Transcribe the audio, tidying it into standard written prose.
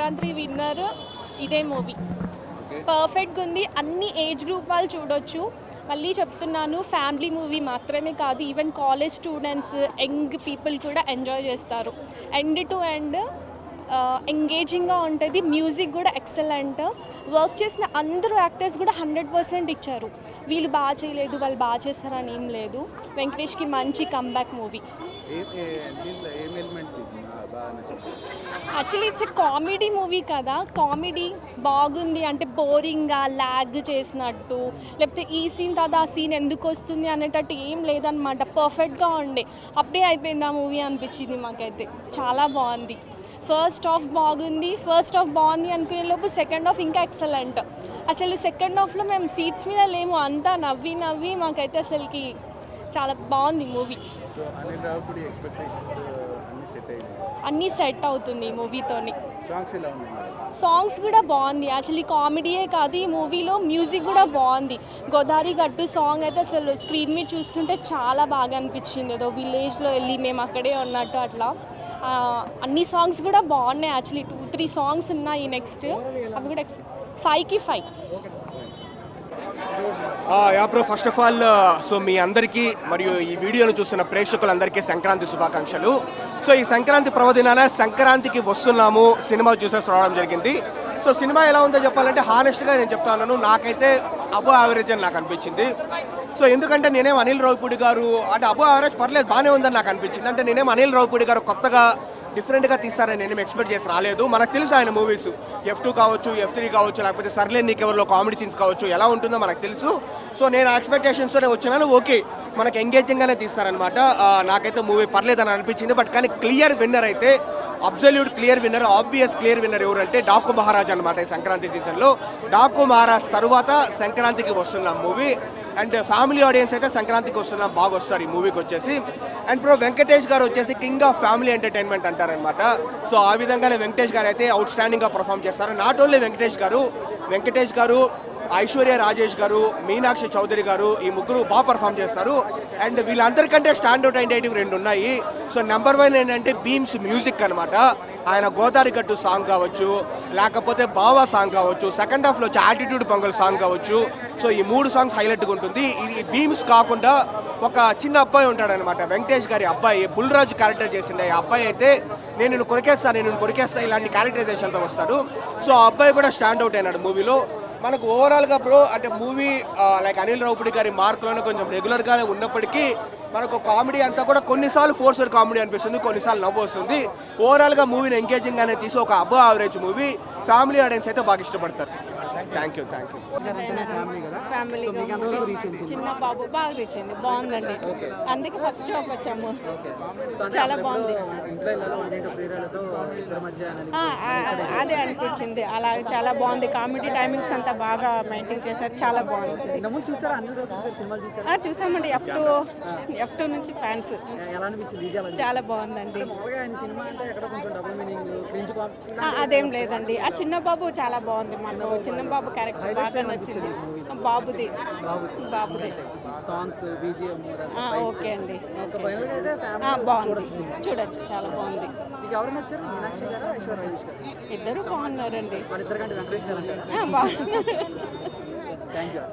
Sankranti winner ఇదే movie. పర్ఫెక్ట్గా ఉంది. అన్ని ఏజ్ గ్రూప్ వాళ్ళు చూడొచ్చు. మళ్ళీ చెప్తున్నాను, ఫ్యామిలీ మూవీ మాత్రమే కాదు, even college students, young people కూడా ఎంజాయ్ చేస్తారు. ఎండ్ టు ఎండ్ ఎంగేజింగ్గా ఉంటుంది. మ్యూజిక్ కూడా ఎక్సలెంట్. వర్క్ చేసిన అందరూ యాక్టర్స్ కూడా 100% ఇచ్చారు. వీళ్ళు బాగా చేయలేదు, వాళ్ళు బాగా చేశారని ఏం లేదు. వెంకటేష్కి మంచి comeback movie. Actually it's comedy movie కదా, కామెడీ బాగుంది. అంటే బోరింగ్గా ల్యాగ్ చేసినట్టు, లేకపోతే ఈ సీన్ తర్వాత ఆ సీన్ ఎందుకు వస్తుంది అనేటట్టు ఏం లేదనమాట. పర్ఫెక్ట్గా ఉండే, అప్పుడే అయిపోయింది ఆ మూవీ అనిపించింది మాకైతే. చాలా బాగుంది. ఫస్ట్ హాఫ్ బాగుంది అనుకునే లోపు సెకండ్ హాఫ్ ఇంకా ఎక్సలెంట్. అసలు సెకండ్ హాఫ్లో మేము సీట్స్ మీద లేము, అంతా నవ్వి మాకైతే అసలుకి చాలా బాగుంది మూవీ. అన్నీ సెట్ అవుతుంది ఈ మూవీతోని. సాంగ్స్ కూడా బాగుంది. యాక్చువల్లీ కామెడీయే కాదు, ఈ మూవీలో మ్యూజిక్ కూడా బాగుంది. గోదావరి గట్టు సాంగ్ అయితే అసలు స్క్రీన్ మీద చూస్తుంటే చాలా బాగా అనిపించింది. ఏదో విలేజ్లో వెళ్ళి మేము అక్కడే ఉన్నట్టు అట్లా. అన్ని సాంగ్స్ కూడా బాగున్నాయి. యాక్చువల్లీ 2-3 సాంగ్స్ ఉన్నాయి నెక్స్ట్, అవి కూడా 5కి 5. Yeah bro, first of all so మీ అందరికీ మరియు ఈ వీడియోను చూస్తున్న ప్రేక్షకులందరికీ సంక్రాంతి శుభాకాంక్షలు. సో ఈ సంక్రాంతి పర్వదినాన సంక్రాంతికి వస్తున్నాము సినిమా చూసేసి రావడం జరిగింది. సో సినిమా ఎలా ఉందో చెప్పాలంటే హానెస్ట్గా నేను చెప్తాను, నాకైతే అబో యావరేజ్ అని నాకు అనిపించింది. సో ఎందుకంటే నేనేం అనిల్ రావిపూడి గారు అంటే అబో యావరేజ్ పర్లేదు బాగానే ఉందని నాకు అనిపించింది. అంటే నేనేం అనిల్ రావిపూడి గారు కొత్తగా డిఫరెంట్గా తీస్తారని నేను ఎక్స్పెక్ట్ చేసి రాలేదు. మనకు తెలుసు ఆయన మూవీస్ F2 కావచ్చు, F3 కావచ్చు, లేకపోతే సర్లే నీకెవర్లో కామెడీ సీన్స్ కావచ్చు, ఎలా ఉంటుందో మనకు తెలుసు. సో నేను ఎక్స్పెక్టేషన్స్తోనే వచ్చినాను. ఓకే, మనకు ఎంగేజింగ్గానే తీస్తారనమాట. నాకైతే మూవీ పర్లేదని అనిపించింది. బట్ కానీ క్లియర్ విన్నర్ అయితే, absolute clear winner, obvious clear winner ఎవరంటే డాకు మహారాజ్ అనమాట. ఈ సంక్రాంతి సీజన్లో డాకు మహారాజ్ తర్వాత సంక్రాంతికి వస్తున్నాం మూవీ. అండ్ ఫ్యామిలీ ఆడియన్స్ అయితే సంక్రాంతికి వస్తున్నాం బాగా వస్తారు ఈ మూవీకి వచ్చేసి. అండ్ ఇప్పుడు వెంకటేష్ గారు వచ్చేసి కింగ్ ఆఫ్ ఫ్యామిలీ ఎంటర్టైన్మెంట్ అంటారనమాట. సో ఆ విధంగానే వెంకటేష్ గారు అయితే అవుట్ స్టాండింగ్గా పర్ఫామ్ చేస్తారు. నాట్ ఓన్లీ వెంకటేష్ గారు, ఐశ్వర్య రాజేష్ గారు, మీనాక్షి చౌదరి గారు, ఈ ముగ్గురు బాగా పర్ఫామ్ చేస్తారు. అండ్ వీళ్ళందరికంటే స్టాండౌట్ అయ్యేటివి 2 ఉన్నాయి. సో నెంబర్ 1 ఏంటంటే బీమ్స్ మ్యూజిక్ అనమాట. ఆయన గోదావరి గట్టు సాంగ్ కావచ్చు, లేకపోతే బావా సాంగ్ కావచ్చు, సెకండ్ హాఫ్లో వచ్చి యాటిట్యూడ్ పొంగల్ సాంగ్ కావచ్చు. సో ఈ 3 సాంగ్స్ హైలైట్గా ఉంటుంది. ఈ బీమ్స్ కాకుండా ఒక చిన్న అబ్బాయి ఉంటాడనమాట, వెంకటేష్ గారి అబ్బాయి, బుల్రాజు క్యారెక్టర్ చేసిండే ఆ అబ్బాయి అయితే నేను కొరికేస్తా ఇలాంటి క్యారెక్టరైజేషన్తో వస్తాడు. సో ఆ అబ్బాయి కూడా స్టాండ్ అవుట్ అయినాడు మూవీలో. మనకు ఓవరాల్గా బ్రో అంటే మూవీ లైక్ అనిల్ రావిపూడి గారి మార్కులోనే కొంచెం రెగ్యులర్గానే ఉన్నప్పటికీ మనకు కామెడీ అంతా కూడా కొన్నిసార్లు ఫోర్స్డ్ కామెడీ అనిపిస్తుంది, కొన్నిసార్లు నవ్వు వస్తుంది. ఓవరాల్గా మూవీని ఎంగేజింగ్గానే తీసి ఒక అబో యావరేజ్ మూవీ. ఫ్యామిలీ ఆడియన్స్ అయితే బాగా ఇష్టపడతారు. Thank you. చిన్న బాబు బాగా రీచ్ అయింది, బాగుందండి. అందుకే ఫస్ట్ షోకి వచ్చాము. చాలా బాగుంది. అదే అనిపించింది, అలా చాలా బాగుంది. కామెడీ టైమింగ్స్ అంతా బాగా మెయింటైన్ చేశారు, చాలా బాగుంది. చూసామండి, F2 నుంచి ఫ్యాన్స్. చాలా బాగుందండి. అదేం లేదండి, ఆ చిన్న బాబు చాలా బాగుంది. మాకు చిన్న బాబు క్యారెక్టర్ బాగా నచ్చింది. బాబుది సాంగ్స్ ఓకే అండి, బాగుంది, చూడొచ్చు, చాలా బాగుంది. ఇద్దరు బాగున్నారండి. వాళ్ళిద్దరు కంటే వెంకటేష్ గారు బాగున్నారు. Thank you.